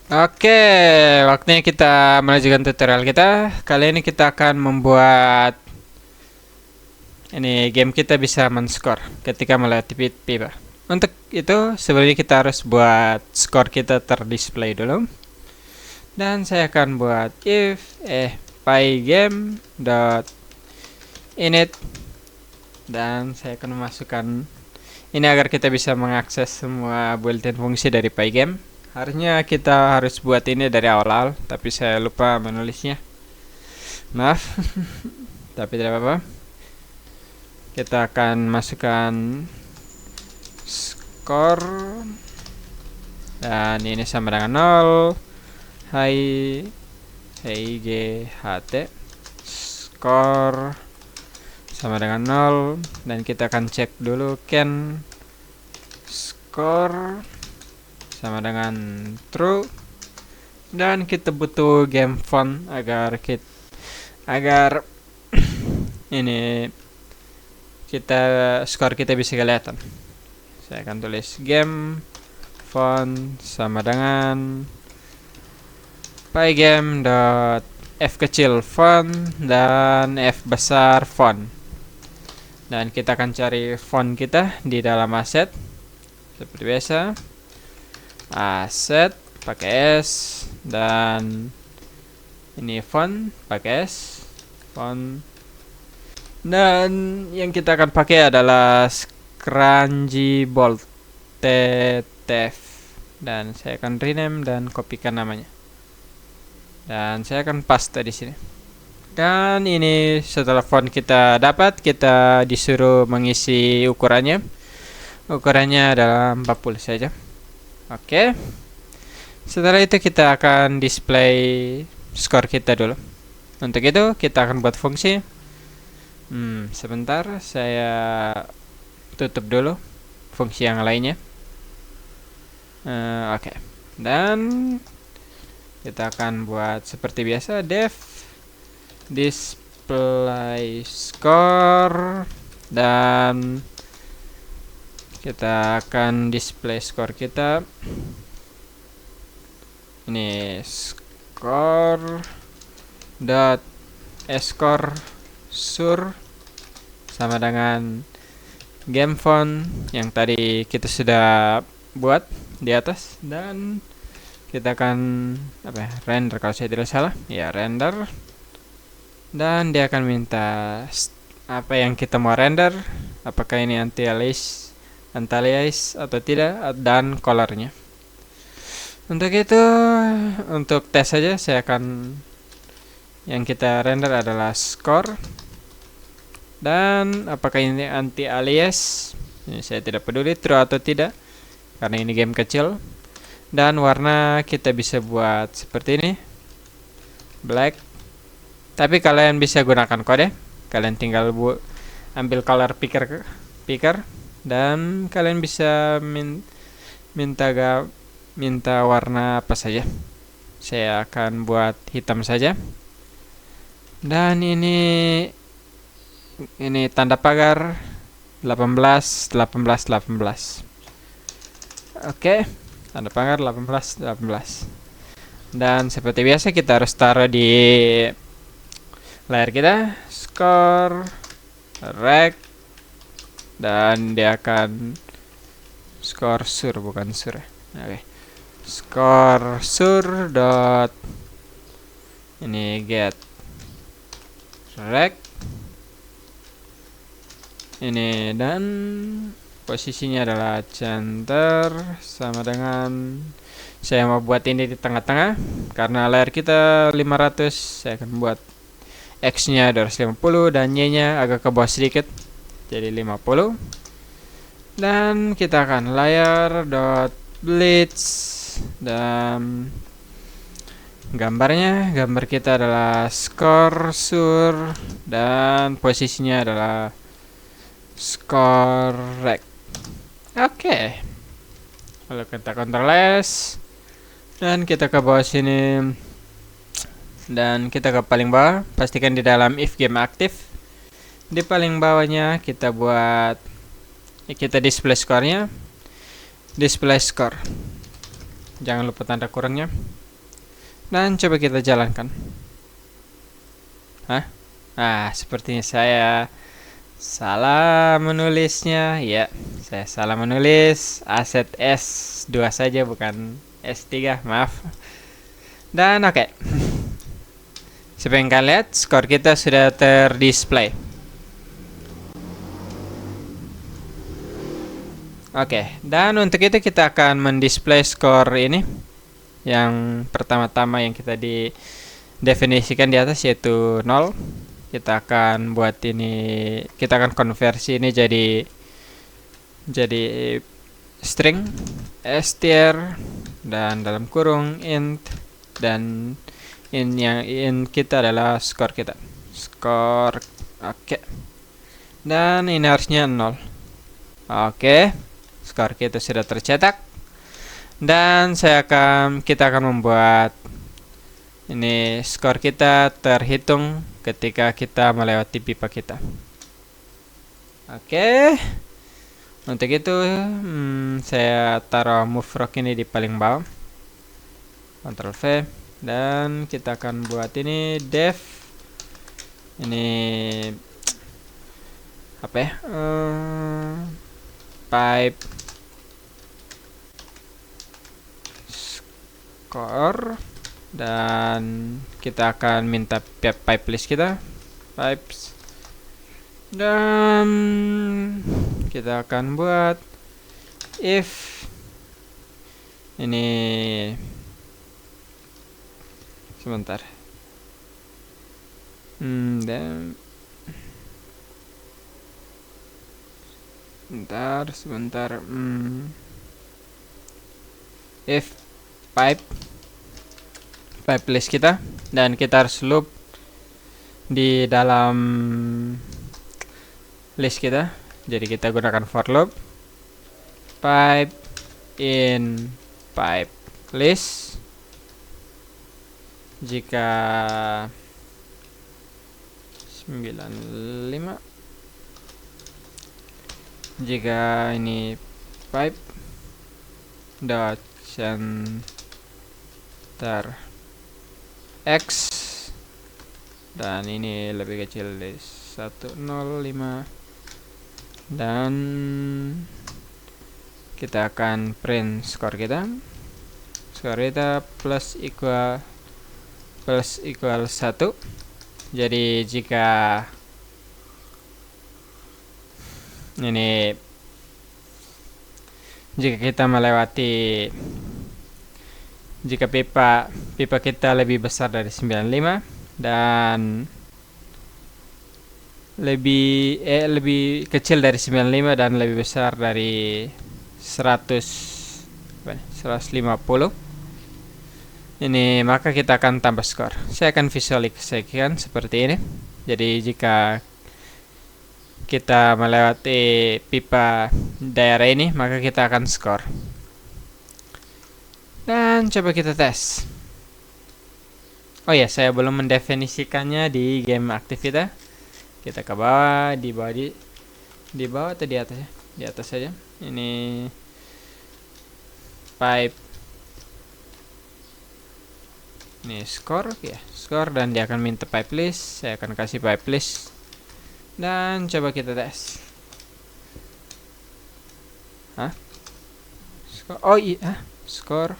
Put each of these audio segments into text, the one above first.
Oke, waktunya kita melanjutkan tutorial kita. Kali ini kita akan membuat ini game kita bisa men-score ketika melewati pipa. Untuk itu sebelumnya kita harus buat skor kita terdisplay dulu. Dan saya akan buat if pygame dot init, dan saya akan memasukkan ini agar kita bisa mengakses semua built-in fungsi dari pygame. Harusnya kita harus buat ini dari awal, tapi saya lupa menulisnya. Maaf, tapi tidak apa-apa. Kita akan masukkan skor, dan ini sama dengan 0. HIGHT skor sama dengan 0, dan kita akan cek dulu can skor sama dengan true, dan kita butuh game font agar ini skor kita bisa kelihatan. Saya akan tulis game font sama dengan pygame dot f kecil font dan f besar font, dan kita akan cari font kita di dalam aset seperti biasa. Aset pakai S, dan ini font pakai S font, dan yang kita akan pakai adalah Scrungy Bold TTF, dan saya akan rename dan kopikan namanya, dan saya akan paste di sini. Dan ini setelah font kita dapat, kita disuruh mengisi ukurannya. Ukurannya adalah 40 saja. Oke. Setelah itu kita akan display skor kita dulu. Untuk itu kita akan buat fungsi. Sebentar, saya tutup dulu fungsi yang lainnya. Oke. Dan kita akan buat seperti biasa, def display score, dan kita akan display skor kita. Ini skor dot score sur sama dengan game font yang tadi kita sudah buat di atas, dan kita akan render kalau saya tidak salah. Ya, render. Dan dia akan minta apa yang kita mau render, apakah ini anti-alias atau tidak, dan colornya. Untuk itu, untuk tes saja saya akan yang kita render adalah score, dan apakah ini anti-alias, ini saya tidak peduli true atau tidak karena ini game kecil. Dan warna kita bisa buat seperti ini, black, tapi kalian bisa gunakan kode. Kalian tinggal ambil color picker, dan kalian bisa minta warna apa saja. Saya akan buat hitam saja. Dan ini tanda pagar 18 18 18. Oke, tanda pagar 18 18. Dan seperti biasa kita harus taruh di layar kita score rect, dan dia akan score sur, bukan sur. Oke. Score sur dot ini get rect ini, dan posisinya adalah center sama dengan, saya mau buat ini di tengah-tengah karena layar kita 500. Saya akan buat X nya 250 dan Y nya agak ke bawah sedikit jadi 50. Dan kita akan layar dot blitz, dan gambar kita adalah score sur, dan posisinya adalah score rect. Oke. Lalu kita Ctrl S, dan kita ke bawah sini, dan kita ke paling bawah. Pastikan di dalam if game aktif. Di paling bawahnya kita display score-nya, display score. Jangan lupa tanda kurangnya. Dan coba kita jalankan. Sepertinya saya salah menulisnya. Ya, saya salah menulis. Aset S2 saja, bukan S3. Maaf. Dan oke. Seperti yang kalian lihat, skor kita sudah terdisplay. Oke, dan untuk itu kita akan mendisplay skor ini. Yang pertama-tama yang kita didefinisikan di atas, yaitu 0. Kita akan buat ini, kita akan konversi ini jadi string str dan dalam kurung int, dan in kita adalah skor kita. Skor, oke. Dan ini harusnya 0. Oke, skor kita sudah tercetak. Dan kita akan membuat ini skor kita terhitung ketika kita melewati pipa kita. Oke. Untuk itu saya taruh move rock ini di paling bawah. Ctrl V, dan kita akan buat ini def ini apa ya? Pipe score, dan kita akan minta pipe list kita, pipes, dan kita akan buat if ini sebentar, dan sebentar, if pipe list kita, dan kita harus loop di dalam list kita. Jadi kita gunakan for loop pipe in pipe list. Jika 95, jika ini pipe dot center x, dan ini lebih kecil dari 105, dan kita akan print skor kita. Skor kita plus equal 1. Jadi jika kita melewati, jika pipa kita lebih besar dari 95 dan lebih kecil dari 95 dan lebih besar dari 150 ini, maka kita akan tambah skor. Saya akan visualisasikan seperti ini. Jadi jika kita melewati pipa daerah ini, maka kita akan skor. Dan coba kita tes. Oh ya, saya belum mendefinisikannya di game aktif kita. Kita ke bawah, di bawah atau di atas ya? Di atas saja. Ini pipe, ini skor ya, skor, dan dia akan minta pipe list. Saya akan kasih pipe list, dan coba kita tes. Skor. Oh iya, skor.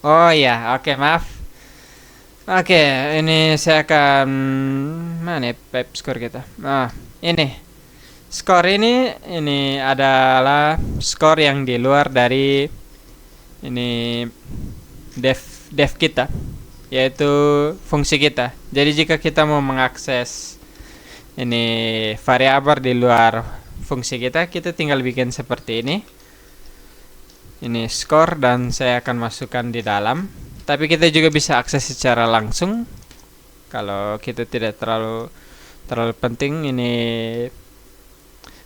Oh ya, oke, maaf. Oke, ini saya akan mana pipe skor kita. Ini skor ini adalah skor yang di luar dari ini def kita, yaitu fungsi kita. Jadi jika kita mau mengakses ini variabel di luar fungsi kita tinggal bikin seperti ini. Ini skor, dan saya akan masukkan di dalam. Tapi kita juga bisa akses secara langsung kalau kita tidak terlalu penting ini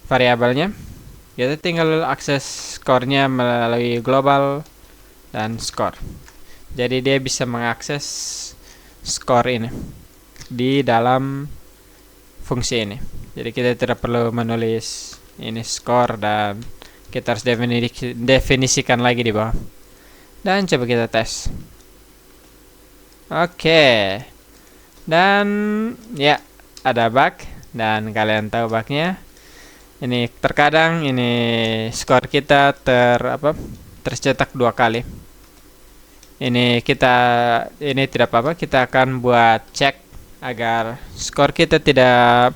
variabelnya. Kita tinggal akses skornya melalui global dan skor. Jadi dia bisa mengakses skor ini di dalam fungsi ini. Jadi kita tidak perlu menulis ini skor dan kita harus definisikan lagi di bawah. Dan coba kita tes. Oke. Dan ya, ada bug. Dan kalian tahu bugnya. Ini terkadang ini skor kita tercetak 2 kali. Ini tidak apa-apa. Kita akan buat cek agar skor kita tidak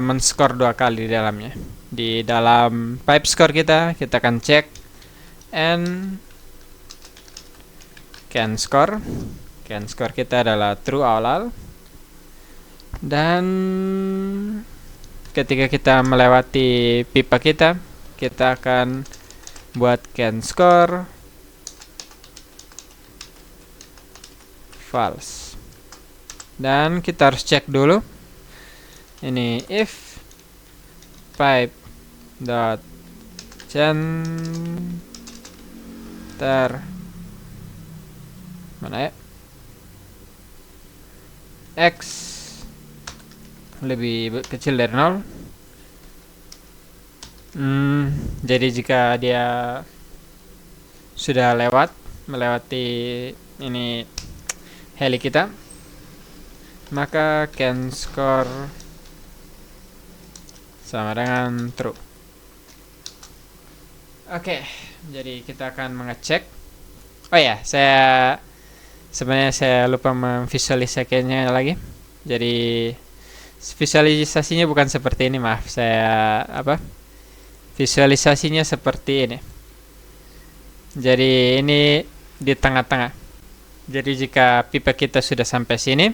men-skor 2 kali di dalamnya. Di dalam pipe score kita akan cek can score. Can score kita adalah true awal. Dan ketika kita melewati pipa kita akan buat can score false. Dan kita harus cek dulu. Ini if pipe dot center mana ya, x lebih kecil dari 0. Jadi jika dia sudah melewati ini heli kita, maka can score sama dengan true. Oke, jadi kita akan mengecek. Oh ya, sebenarnya saya lupa memvisualisasikannya lagi. Jadi visualisasinya bukan seperti ini, maaf. Visualisasinya seperti ini. Jadi ini di tengah-tengah. Jadi jika pipa kita sudah sampai sini,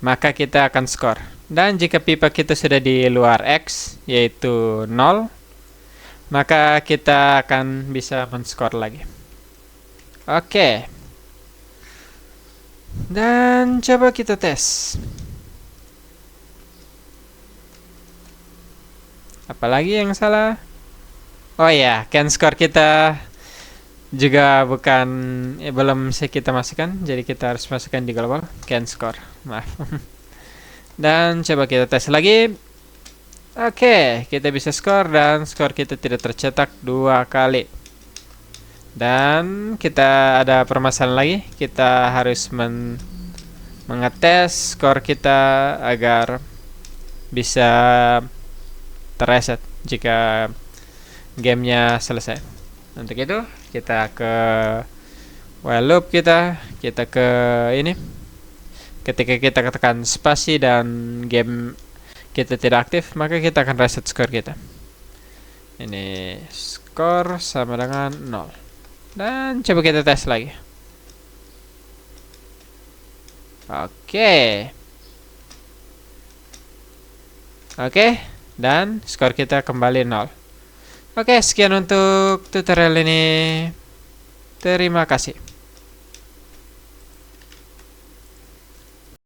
maka kita akan skor. Dan jika pipa kita sudah di luar X, yaitu 0, maka kita akan bisa men-skor lagi. Oke. Dan coba kita tes. Apalagi yang salah? Oh ya, can score kita juga belum bisa kita masukkan, jadi kita harus masukkan di global can score. Maaf. Dan coba kita tes lagi. Oke, kita bisa skor dan skor kita tidak tercetak 2 kali. Dan kita ada permasalahan lagi. Kita harus mengetes skor kita agar bisa terreset jika gamenya selesai. Untuk itu kita ke while loop kita ke ini. Ketika kita tekan spasi dan game kita tidak aktif, maka kita akan reset skor kita. Ini skor sama dengan 0. Dan coba kita tes lagi. Oke. Dan skor kita kembali 0. Oke, sekian untuk tutorial ini. Terima kasih.